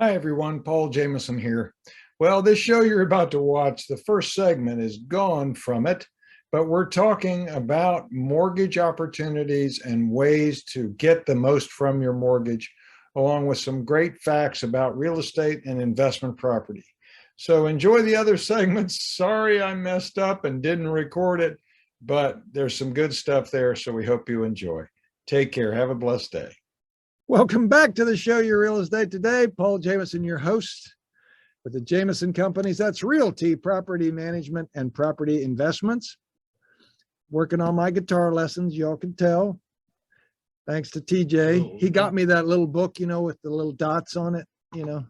Hi, everyone. Paul Jameson here. Well, this show you're about to watch, the first segment is gone from it, but we're talking about mortgage opportunities and ways to get the most from your mortgage, along with some great facts about real estate and investment property. So enjoy the other segments. Sorry I messed up and didn't record it, but there's some good stuff there, so we hope you enjoy. Take care. Have a blessed day. Welcome back to the show, Your Real Estate Today. Paul Jameson, your host with the Jameson Companies. That's Realty, Property Management, and Property Investments. Working on my guitar lessons, y'all can tell. Thanks to TJ. He got me that little book, with the little dots on it,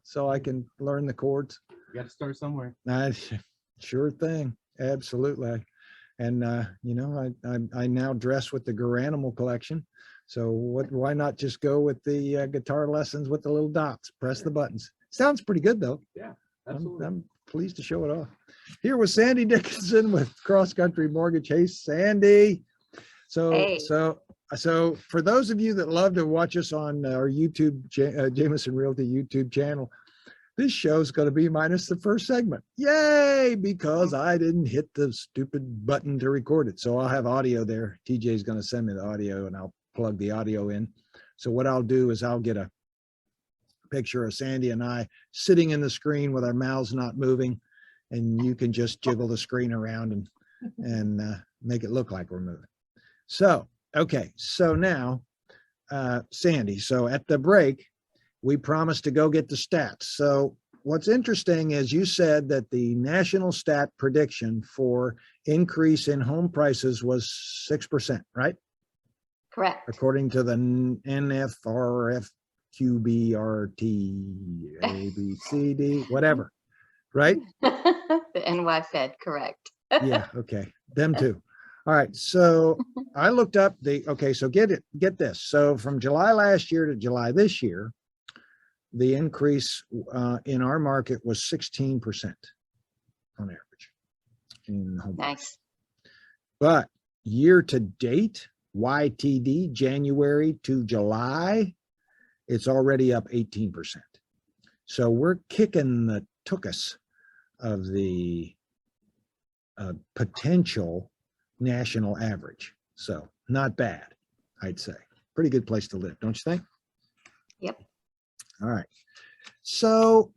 so I can learn the chords. You got to start somewhere. Sure thing. Absolutely. And, I now dress with the Garanimal collection. So why not just go with the guitar lessons with the little dots, press the buttons. Sounds pretty good though. Yeah, absolutely. I'm pleased to show it off. Here with Sandy Dickinson with Cross Country Mortgage. Hey, Sandy. So for those of you that love to watch us on our YouTube, Jameson Realty YouTube channel, this show's going to be minus the first segment. Yay, because I didn't hit the stupid button to record it. So I'll have audio there. TJ's going to send me the audio and I'll plug the audio in. So what I'll do is I'll get a picture of Sandy and I sitting in the screen with our mouths not moving, and you can just jiggle the screen around and make it look like we're moving. So, okay. So now, Sandy, so at the break, we promised to go get the stats. So what's interesting is you said that the national stat prediction for increase in home prices was 6%, right? Correct. According to the NFRF, QBRT, ABCD, whatever, right? The NY Fed, correct. Yeah, okay. Them too. All right. So I looked up so get this. So from July last year to July this year, the increase in our market was 16% on average in home. Nice. But year to date, YTD, January to July, it's already up 18%. So we're kicking the tuchus of the potential national average. So not bad, I'd say. Pretty good place to live, don't you think? Yep. All right. So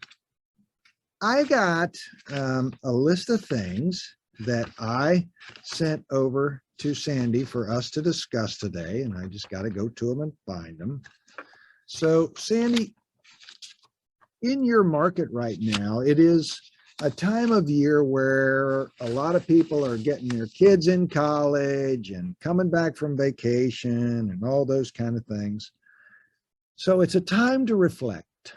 I got a list of things that I sent over to Sandy for us to discuss today, and I just got to go to them and find them. So Sandy, in your market right now, it is a time of year where a lot of people are getting their kids in college and coming back from vacation and all those kind of things. So it's a time to reflect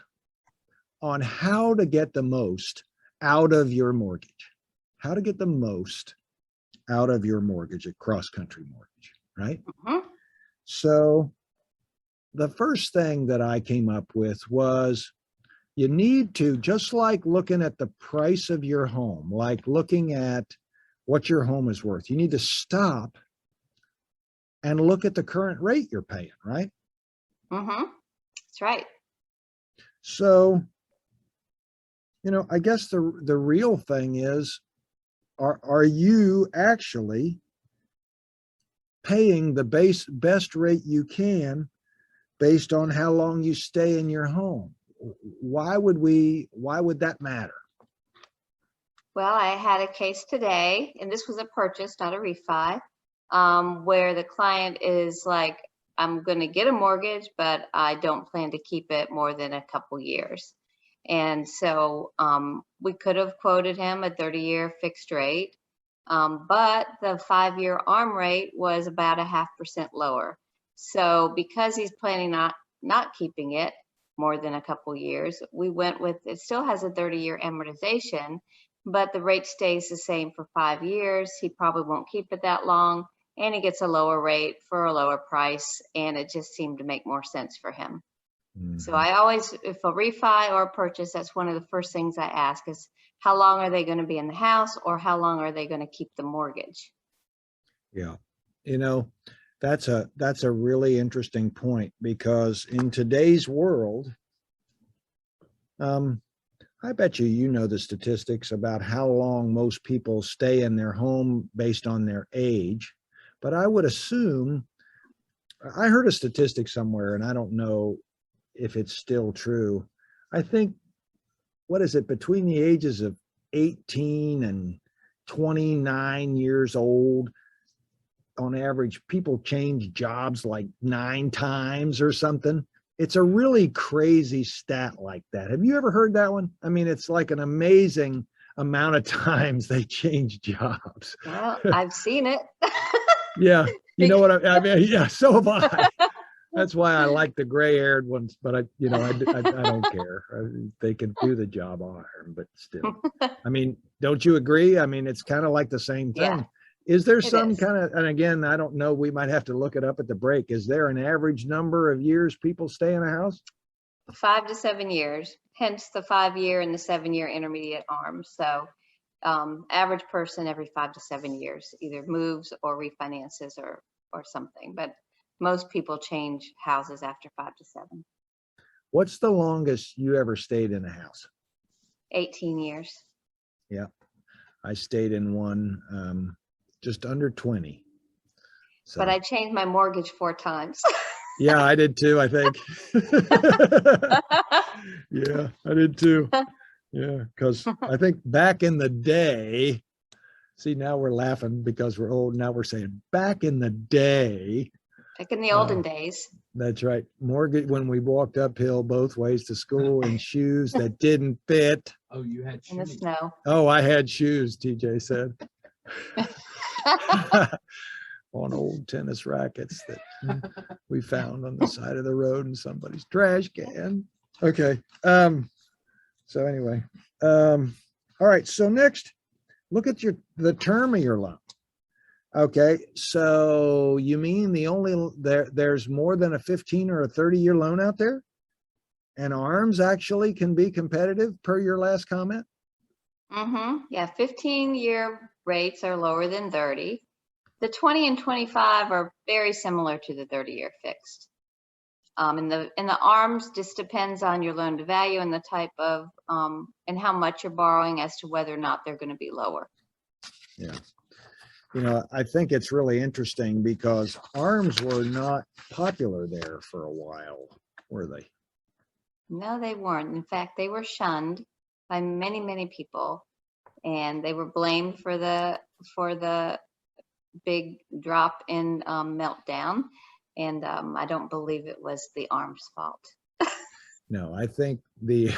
on how to get the most out of your mortgage, how to get the most out of your mortgage at Cross Country Mortgage, right? Mm-hmm. So the first thing that I came up with was you need to, just like looking at the price of your home, like looking at what your home is worth, you need to stop and look at the current rate you're paying, right? Mm-hmm. That's right. So, I guess the real thing is, are you actually paying the best rate you can based on how long you stay in your home? Why would that matter? Well, I had a case today, and this was a purchase, not a refi, where the client is like, I'm going to get a mortgage, but I don't plan to keep it more than a couple years. And so we could have quoted him a 30-year fixed rate, but the 5-year ARM rate was about 0.5% lower. So because he's planning not keeping it more than a couple years, we went with, it still has a 30-year amortization, but the rate stays the same for 5 years. He probably won't keep it that long, and he gets a lower rate for a lower price, and it just seemed to make more sense for him. Mm-hmm. So I always, if a refi or a purchase, that's one of the first things I ask is, how long are they going to be in the house, or how long are they going to keep the mortgage? Yeah. That's a really interesting point, because in today's world, I bet you know the statistics about how long most people stay in their home based on their age. But I would assume, I heard a statistic somewhere, and I don't know if it's still true. I think, what is it, between the ages of 18 and 29 years old, on average, people change jobs like 9 times or something. It's a really crazy stat like that. Have you ever heard that one? I mean, it's like an amazing amount of times they change jobs. Well, I've seen it. Yeah. You know what I mean? Yeah, so have I. That's why I like the gray-haired ones, but I don't care. They can do the job, I'll hire them, but still. I mean, don't you agree? I mean, it's kind of like the same thing. Yeah, Is there it some is. kind of, and again, I don't know, we might have to look it up at the break. Is there an average number of years people stay in a house? 5 to 7 years, hence the 5-year and the 7-year intermediate arms. So average person every 5 to 7 years either moves or refinances or something. But most people change houses after 5 to 7. What's the longest you ever stayed in a house? 18 years. Yeah, I stayed in one just under 20. So, But I changed my mortgage 4 times. yeah, I did too, I think. Yeah, I did too. Yeah, because I think back in the day, see, now we're laughing because we're old. Now we're saying back in the day. Like in the olden days. That's right. Mortgage, when we walked uphill both ways to school in shoes that didn't fit. Oh, you had In the shoes. snow. Oh, I had shoes, TJ said. On old tennis rackets that we found on the side of the road in somebody's trash can. Okay. So anyway, all right. So next, look at the term of your loan. Okay, so you mean there's more than a 15 or a 30-year loan out there? And ARMs actually can be competitive per your last comment? Yeah, 15-year rates are lower than 30. The 20 and 25 are very similar to the 30-year fixed. In the ARMs, just depends on your loan to value and the type of and how much you're borrowing as to whether or not they're going to be lower. Yeah. You know, I think it's really interesting because ARMs were not popular there for a while, were they? No, they weren't. In fact, they were shunned by many, many people, and they were blamed for the big drop in meltdown. And I don't believe it was the ARM's fault. No, I think there's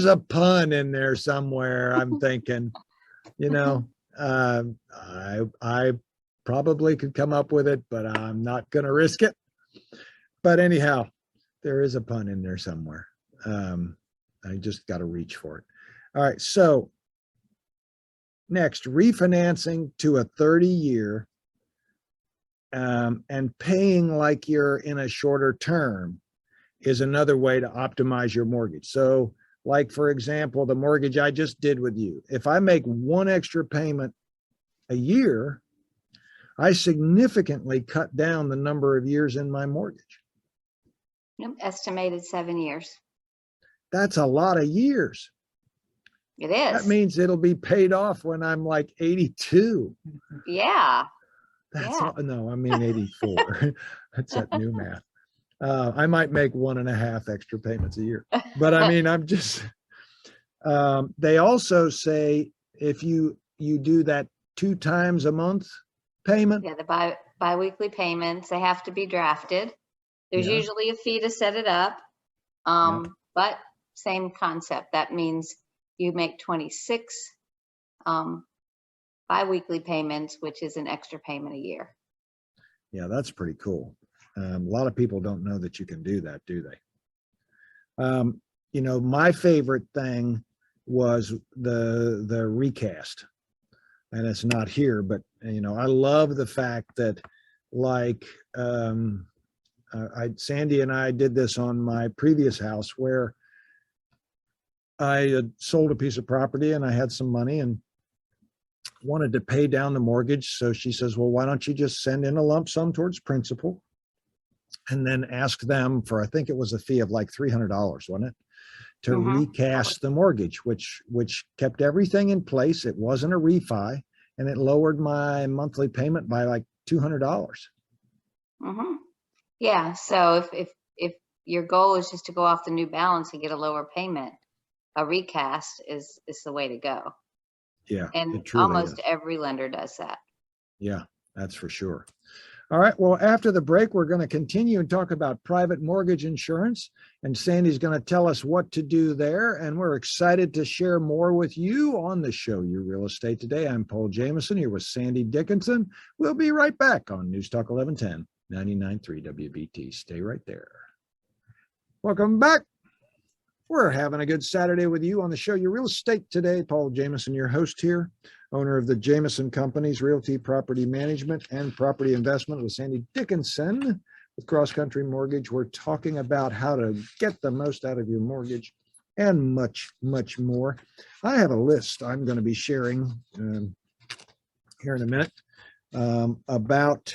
a pun in there somewhere. I'm thinking, you know, I probably could come up with it, but I'm not going to risk it. But anyhow, there is a pun in there somewhere. I just got to reach for it. All right. So next, refinancing to a 30-year and paying like you're in a shorter term is another way to optimize your mortgage. So like, for example, the mortgage I just did with you, if I make one extra payment a year, I significantly cut down the number of years in my mortgage. Yep, estimated 7 years. That's a lot of years. It is. That means it'll be paid off when I'm like 82. Yeah. That's Yeah. no, I mean 84. That's that new math. I might make 1.5 extra payments a year, but I mean, I'm just, they also say if you do that 2 times a month payment. Yeah, the biweekly payments, they have to be drafted. There's Yeah. usually a fee to set it up. But same concept. That means you make 26 biweekly payments, which is an extra payment a year. Yeah, that's pretty cool. A lot of people don't know that you can do that, do they? You know, my favorite thing was the recast, and it's not here, but you know, I love the fact that like Sandy and I did this on my previous house where I had sold a piece of property and I had some money and wanted to pay down the mortgage. So she says, well, why don't you just send in a lump sum towards principal and then ask them for, I think it was a fee of like $300, wasn't it? to recast the mortgage, which kept everything in place. It wasn't a refi, and it lowered my monthly payment by like $200. Yeah. So if your goal is just to go off the new balance and get a lower payment, a recast is the way to go. Yeah, And it truly almost is. every lender does that. Yeah, that's for sure. All right. Well, after the break, we're going to continue and talk about private mortgage insurance. And Sandy's going to tell us what to do there. And we're excited to share more with you on the show, Your Real Estate Today. I'm Paul Jameson here with Sandy Dickinson. We'll be right back on News Talk 1110, 99.3 WBT. Stay right there. Welcome back. We're having a good Saturday with you on the show, Your Real Estate Today. Paul Jameson, your host here, owner of the Jameson Companies, Realty, Property Management, and Property Investment with Sandy Dickinson with Cross Country Mortgage. We're talking about how to get the most out of your mortgage and much, much more. I have a list I'm going to be sharing here in a minute about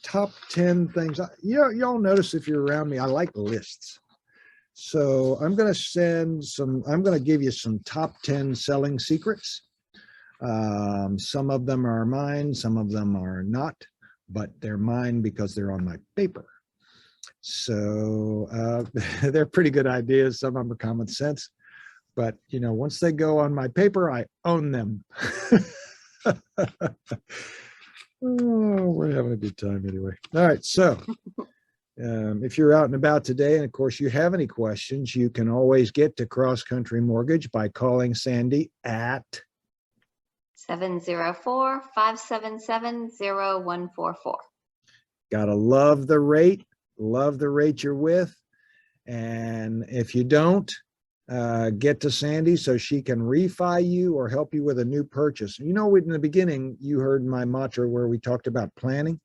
top 10 things. Y'all notice if you're around me, I like lists. So I'm going to give you some top 10 selling secrets. Some of them are mine, some of them are not, but they're mine because they're on my paper. So they're pretty good ideas. Some of them are common sense, but once they go on my paper, I own them. Oh, we're having a good time anyway. All right. So if you're out and about today, and of course you have any questions, you can always get to Cross Country Mortgage by calling Sandy at 704-577-0144. Gotta love the rate you're with. And if you don't, get to Sandy so she can refi you or help you with a new purchase. In the beginning, you heard my mantra where we talked about planning.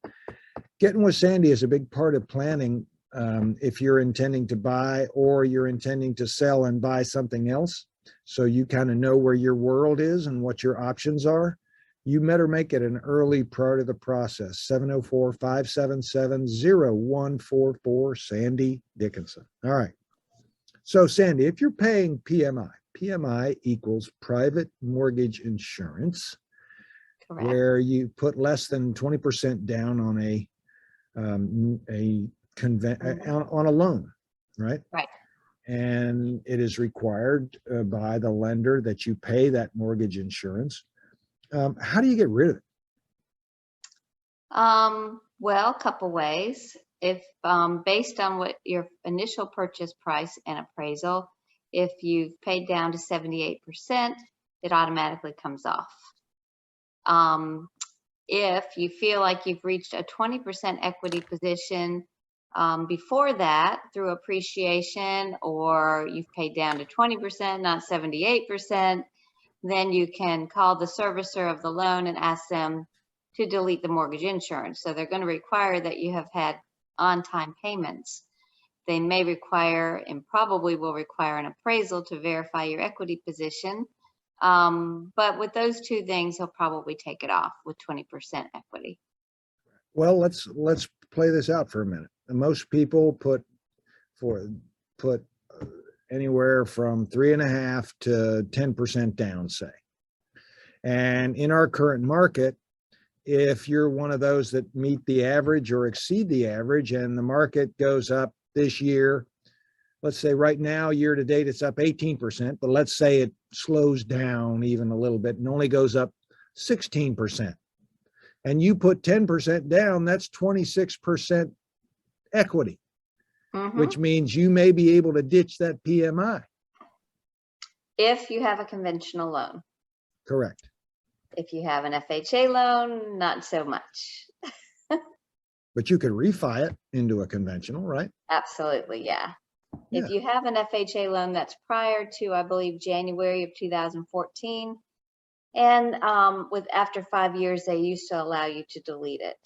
Getting with Sandy is a big part of planning. If you're intending to buy or you're intending to sell and buy something else, so you kind of know where your world is and what your options are, you better make it an early part of the process. 704-577-0144, Sandy Dickinson. All right. So Sandy, if you're paying PMI equals private mortgage insurance. Correct. Where you put less than 20% down on on a loan, right? Right. And it is required by the lender that you pay that mortgage insurance. How do you get rid of it? Well, a couple ways. If based on what your initial purchase price and appraisal, if you've paid down to 78%, it automatically comes off. If you feel like you've reached a 20% equity position before that through appreciation, or you've paid down to 20%, not 78%, then you can call the servicer of the loan and ask them to delete the mortgage insurance. So they're going to require that you have had on-time payments. They may require and probably will require an appraisal to verify your equity position. But with those two things, he'll probably take it off with 20% equity. Well, let's play this out for a minute. Most people put anywhere from 3.5 to 10% down, say. And in our current market, if you're one of those that meet the average or exceed the average, and the market goes up this year, let's say right now, year to date, it's up 18%, but let's say it slows down even a little bit and only goes up 16%. And you put 10% down, that's 26% equity, which means you may be able to ditch that PMI. If you have a conventional loan. Correct. If you have an FHA loan, not so much. But you could refi it into a conventional, right? Absolutely, yeah. If you have an FHA loan that's prior to, I believe, January of 2014, and after 5 years, they used to allow you to delete it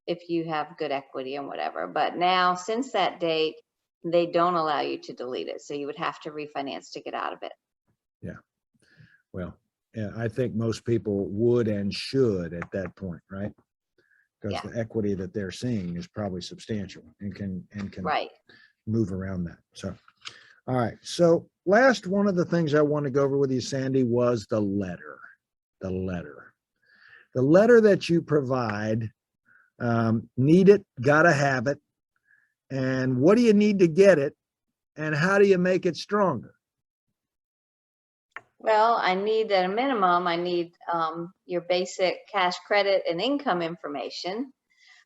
if you have good equity and whatever. But now, since that date, they don't allow you to delete it. So you would have to refinance to get out of it. Yeah. Well, yeah, I think most people would and should at that point, right? Because the equity that they're seeing is probably substantial and can right. move around that. So, All right. So last one of the things I want to go over with you, Sandy, was the letter. The letter. The letter that you provide, need it, gotta have it. And what do you need to get it? And how do you make it stronger? Well, I need at a minimum, I need your basic cash credit and income information.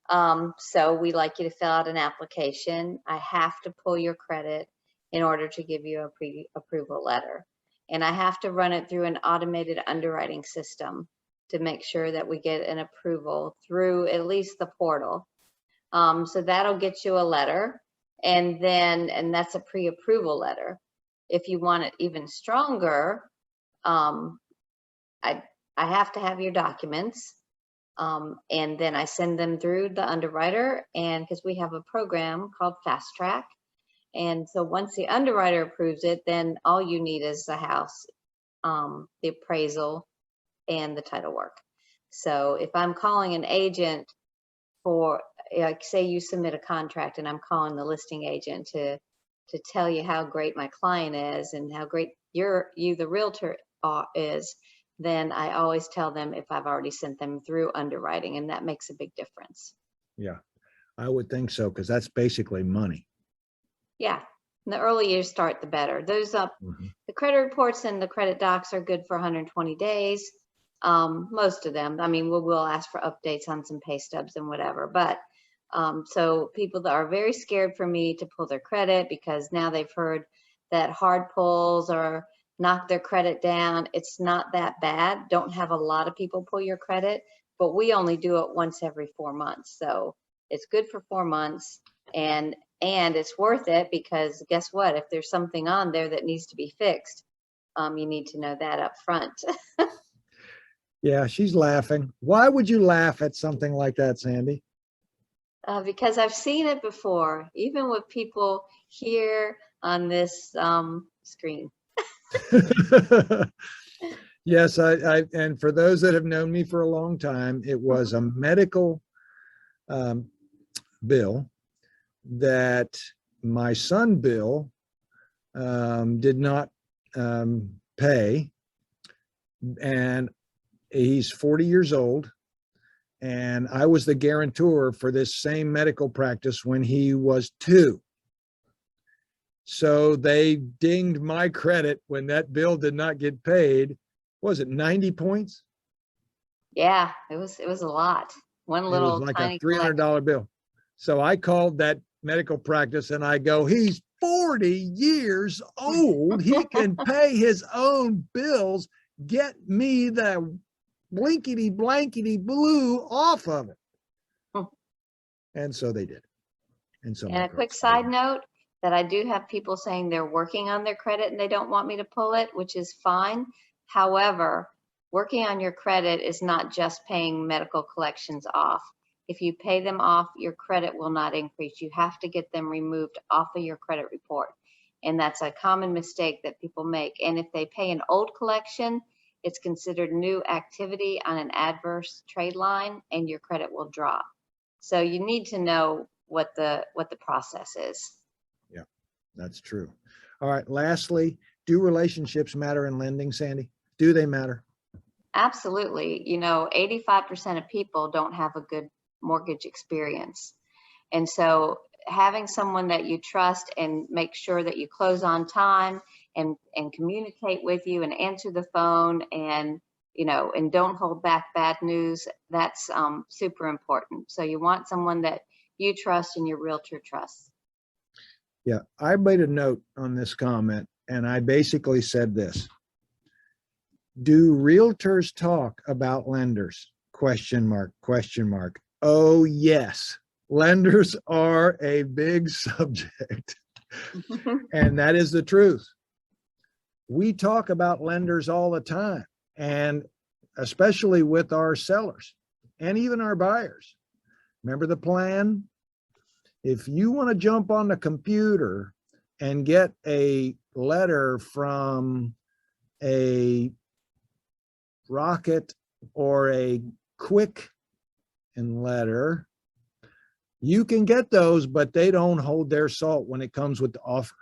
So we like you to fill out an application. I have to pull your credit in order to give you a pre-approval letter. And I have to run it through an automated underwriting system to make sure that we get an approval through at least the portal. So that'll get you a letter, and that's a pre-approval letter. If you want it even stronger, I have to have your documents. And then I send them through the underwriter, and because we have a program called Fast Track. And so once the underwriter approves it, then all you need is the house, the appraisal, and the title work. So if I'm calling an agent for, like, say you submit a contract and I'm calling the listing agent to tell you how great my client is and how great you the realtor is, then I always tell them if I've already sent them through underwriting, and that makes a big difference. Yeah, I would think so, because that's basically money. Yeah, and the earlier you start, the better. Those the credit reports and the credit docs are good for 120 days. Most of them. I mean, we'll ask for updates on some pay stubs and whatever. But so people that are very scared for me to pull their credit because now they've heard that hard pulls or knock their credit down. It's not that bad. Don't have a lot of people pull your credit, but we only do it once every 4 months. So it's good for 4 months, and it's worth it, because guess what? If there's something on there that needs to be fixed, you need to know that up front. Yeah, she's laughing. Why would you laugh at something like that, Sandy? Because I've seen it before, even with people here on this screen. Yes, and for those that have known me for a long time, it was a medical bill that my son Bill did not pay, and he's 40 years old, and I was the guarantor for this same medical practice when he was 2. So they dinged my credit when that bill did not get paid. Was it 90 points? Yeah, it was a lot. One It little was like tiny a $300 bill. So I called that medical practice and I go, he's 40 years old. He can pay his own bills. Get me the blinkety blankety blue off of it. And so they did. And so, and a quick side note, that I do have people saying they're working on their credit and they don't want me to pull it, which is fine. However, working on your credit is not just paying medical collections off. If you pay them off, your credit will not increase. You have to get them removed off of your credit report. And that's a common mistake that people make. And if they pay an old collection, it's considered new activity on an adverse trade line, and your credit will drop. So you need to know what the process is. Yeah, that's true. All right. Lastly, do relationships matter in lending, Sandy? Do they matter? Absolutely. 85% of people don't have a good mortgage experience. And so having someone that you trust and make sure that you close on time and communicate with you and answer the phone and don't hold back bad news, that's super important. So you want someone that you trust and your realtor trusts. Yeah, I made a note on this comment and I basically said this. Do realtors talk about lenders? Question mark, question mark. Oh, yes. Lenders are a big subject. And that is the truth. We talk about lenders all the time, and especially with our sellers and even our buyers. Remember the plan? If you want to jump on the computer and get a letter from a Rocket or a Quicken letter, you can get those, but they don't hold their salt when it comes with the offer.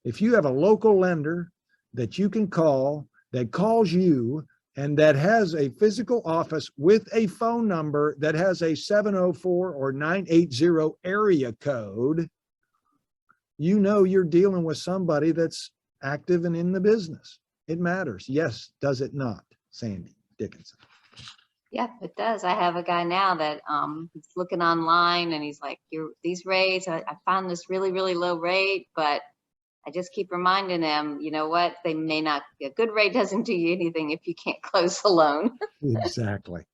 if you have a local lender that you can call, that calls you, and that has a physical office with a phone number that has a 704 or 980 area code, you know you're dealing with somebody that's active and in the business. It matters. Yes, does it not, Sandy Dickinson? Yeah, it does. I have a guy now that he's looking online and he's like, these rates, I found this really, really low rate, but I just keep reminding him, you know what, they may not, a good rate doesn't do you anything if you can't close the loan. Exactly.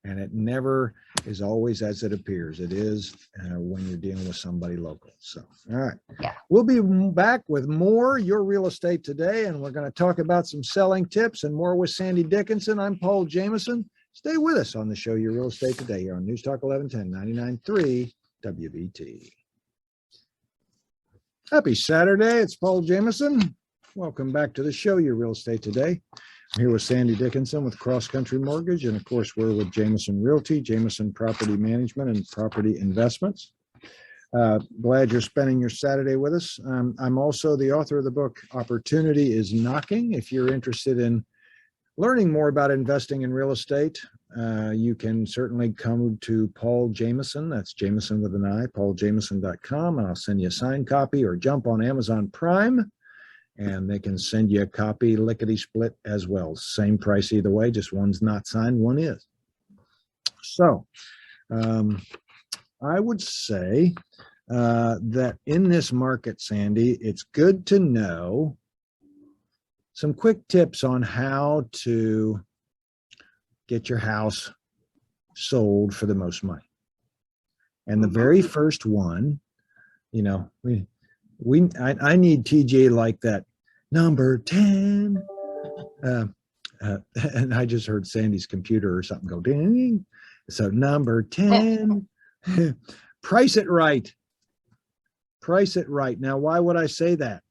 And it never is always as it appears. It is when you're dealing with somebody local. So, all right. Yeah. We'll be back with more Your Real Estate Today, and we're going to talk about some selling tips and more with Sandy Dickinson. I'm Paul Jameson. Stay with us on the show Your Real Estate Today here on News Talk 1110 99.3 WBT. Happy Saturday. It's Paul Jameson. Welcome back to the show Your Real Estate Today. I'm here with Sandy Dickinson with Cross Country Mortgage, and of course we're with Jameson Realty, Jameson Property Management and Property Investments. Glad you're spending your Saturday with us. I'm also the author of the book Opportunity is Knocking. If you're interested in learning more about investing in real estate, you can certainly come to Paul Jameson. That's Jameson with an I, pauljameson.com, and I'll send you a signed copy, or jump on Amazon Prime and they can send you a copy lickety split as well. Same price either way, just one's not signed, one is. So I would say that in this market, Sandy, it's good to know some quick tips on how to get your house sold for the most money. And the very first one, you know, I need TJ like that number 10. And I just heard Sandy's computer or something go ding. So number 10, price it right. Price it right. Now, why would I say that?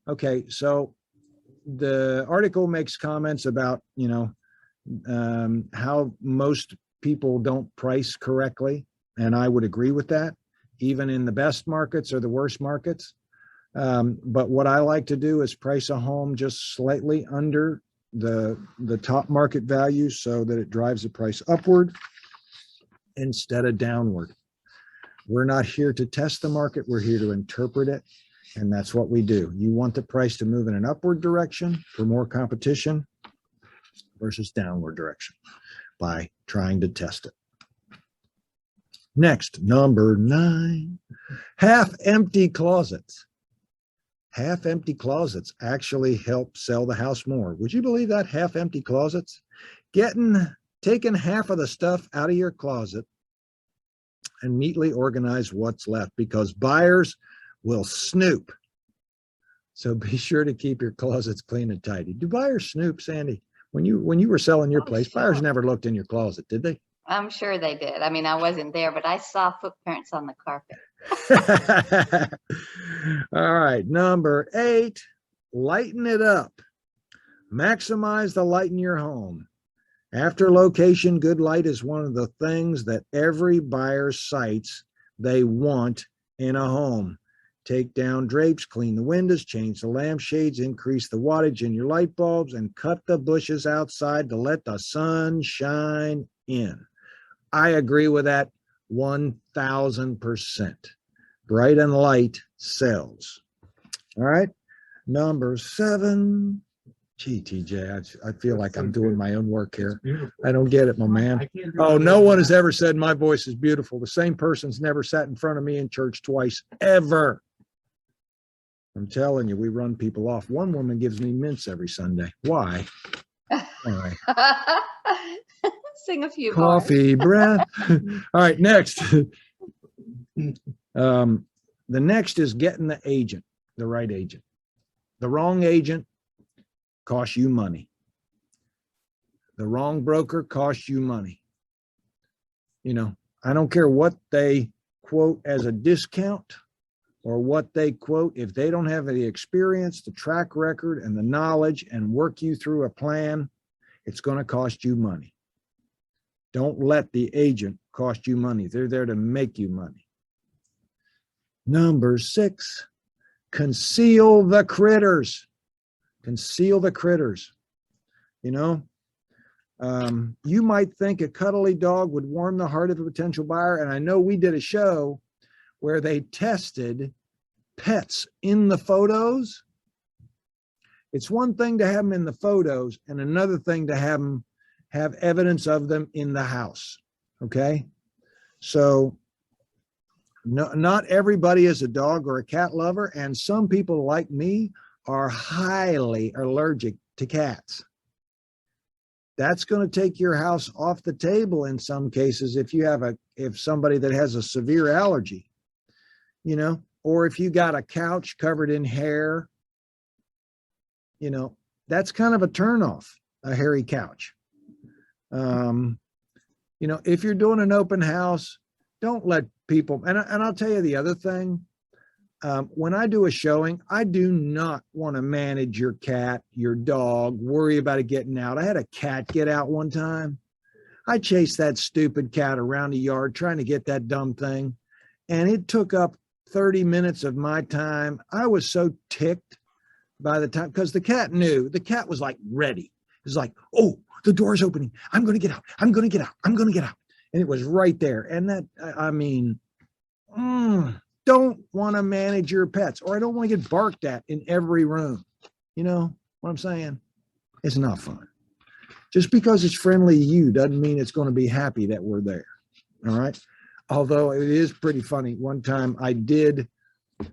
Okay, so the article makes comments about, you know, how most people don't price correctly. And I would agree with that, even in the best markets or the worst markets. But what I like to do is price a home just slightly under the top market value so that it drives the price upward instead of downward. We're not here to test the market. We're here to interpret it. And that's what we do. You want the price to move in an upward direction for more competition versus downward direction by trying to test it. Next, number 9, half-empty closets. Half-empty closets actually help sell the house more. Would you believe that? Half-empty closets? Taking half of the stuff out of your closet and neatly organize what's left, because buyers will snoop. So be sure to keep your closets clean and tidy. Do buyers snoop, Sandy? When you were selling your place, sure. Buyers never looked in your closet, did they? I'm sure they did. I mean, I wasn't there, but I saw footprints on the carpet. All right, number 8, lighten it up. Maximize the light in your home. After location, good light is one of the things that every buyer cites they want in a home. Take down drapes, clean the windows, change the lampshades, increase the wattage in your light bulbs, and cut the bushes outside to let the sun shine in. I agree with that 1000%. Bright and light sells. All right, number 7. Gee, TJ, I feel like I'm doing my own work here. I don't get it, my man. Oh, no one has ever said my voice is beautiful. The same person's never sat in front of me in church twice, ever. I'm telling you, we run people off. One woman gives me mints every Sunday. Why? Why? Sing a few Coffee breath. All right, next. The next is getting the agent, the right agent. The wrong agent costs you money. The wrong broker costs you money. You know, I don't care what they quote as a discount or what they quote. If they don't have the experience, the track record, and the knowledge and work you through a plan, it's going to cost you money. Don't let the agent cost you money. They're there to make you money. Number 6, conceal the critters. Conceal the critters. You know, you might think a cuddly dog would warm the heart of a potential buyer. And I know we did a show where they tested pets in the photos. It's one thing to have them in the photos and another thing to have them have evidence of them in the house. Okay. So no, not everybody is a dog or a cat lover. And some people like me are highly allergic to cats. That's going to take your house off the table in some cases if you have if somebody that has a severe allergy, you know, or if you got a couch covered in hair, you know, that's kind of a turnoff, a hairy couch. You know, if you're doing an open house, don't let people, and I'll tell you the other thing, when I do a showing, I do not want to manage your cat, your dog, worry about it getting out. I had a cat get out one time. I chased that stupid cat around the yard trying to get that dumb thing, and it took up 30 minutes of my time. I was so ticked by the time, because the cat knew, the cat was like ready. It was like, oh, the door's opening. I'm going to get out. I'm going to get out. I'm going to get out. And it was right there. And that, I mean, don't want to manage your pets, or I don't want to get barked at in every room. You know what I'm saying? It's not fun. Just because it's friendly to you doesn't mean it's going to be happy that we're there. All right. Although it is pretty funny. One time I did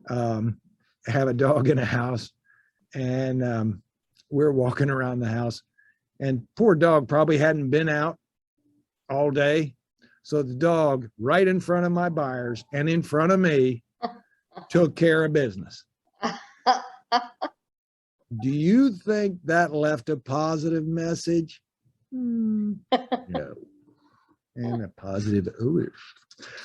have a dog in a house, and we're walking around the house, and poor dog probably hadn't been out all day. So the dog right in front of my buyers and in front of me took care of business. Do you think that left a positive message? No. And a positive. Ooh.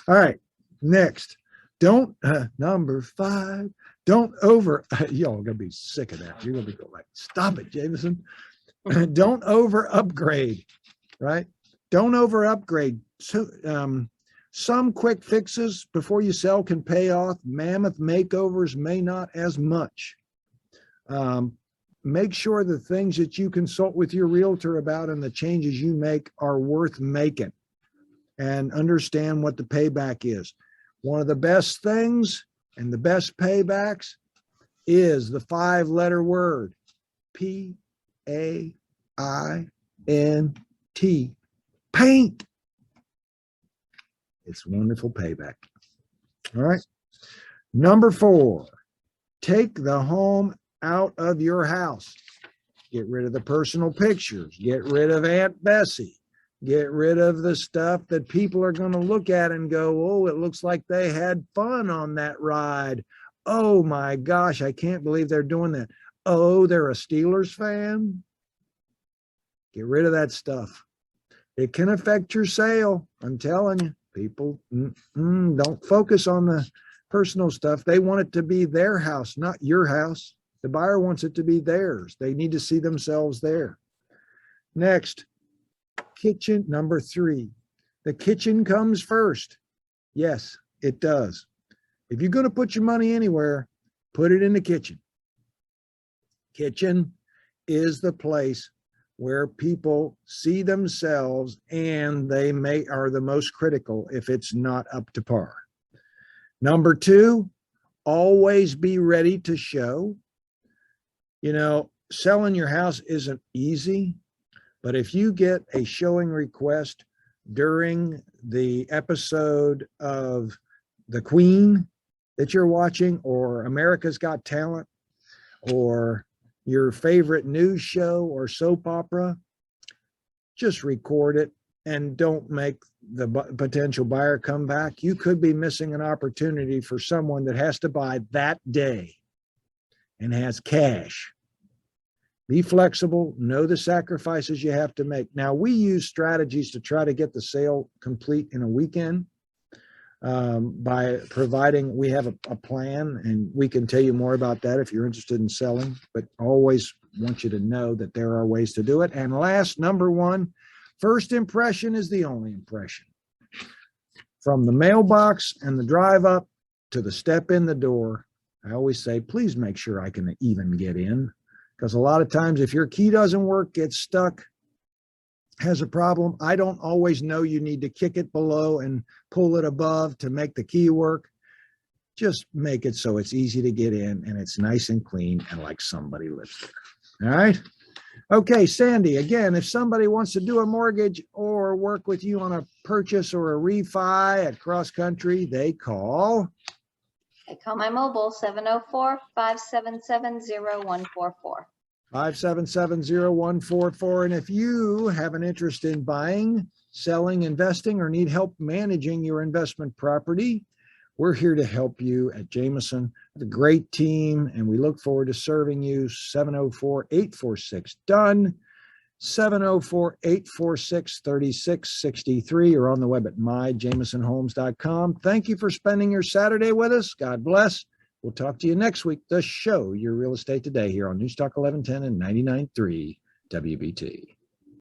All right. Next. Don't, number 5, don't y'all are going to be sick of that. You're going to be like, stop it, Jameson. Don't over upgrade, right? Don't over upgrade. So, some quick fixes before you sell can pay off. Mammoth makeovers may not as much. Make sure the things that you consult with your realtor about and the changes you make are worth making, and understand what the payback is. One of the best things and the best paybacks is the 5-letter word, P-A-I-N-T, paint. It's wonderful payback. All right. Number 4, take the home out of your house. Get rid of the personal pictures. Get rid of Aunt Bessie. Get rid of the stuff that people are going to look at and go, oh, it looks like they had fun on that ride. Oh my gosh, I can't believe they're doing that. Oh, they're a Steelers fan. Get rid of that stuff. It can affect your sale. I'm telling you, people don't focus on the personal stuff. They want it to be their house, not your house. The buyer wants it to be theirs. They need to see themselves there. Next, kitchen. Number 3, the kitchen comes first. Yes, it does. If you're going to put your money anywhere, put it in the kitchen. Kitchen is the place where people see themselves, and they are the most critical if it's not up to par. Number 2, always be ready to show. You know, selling your house isn't easy, but if you get a showing request during the episode of The Queen that you're watching, or America's Got Talent, or your favorite news show or soap opera, just record it and don't make the potential buyer come back. You could be missing an opportunity for someone that has to buy that day and has cash. Be flexible, know the sacrifices you have to make. Now, we use strategies to try to get the sale complete in a weekend by providing, we have a plan, and we can tell you more about that if you're interested in selling, but always want you to know that there are ways to do it. And last, number 1, first impression is the only impression. From the mailbox and the drive up to the step in the door, I always say, please make sure I can even get in. Because a lot of times if your key doesn't work, gets stuck, has a problem, I don't always know you need to kick it below and pull it above to make the key work. Just make it so it's easy to get in and it's nice and clean and like somebody lives there. All right. Okay, Sandy, again, if somebody wants to do a mortgage or work with you on a purchase or a refi at Cross Country, they call. I call my mobile 704-577-0144. 577-0144. And if you have an interest in buying, selling, investing, or need help managing your investment property, we're here to help you at Jameson. We have a great team, and we look forward to serving you. 704-846-DONE, 704-846-3663, or on the web at myjamesonhomes.com. Thank you for spending your Saturday with us. God bless. We'll talk to you next week. The show, Your Real Estate Today, here on News Talk 1110 and 99.3 WBT.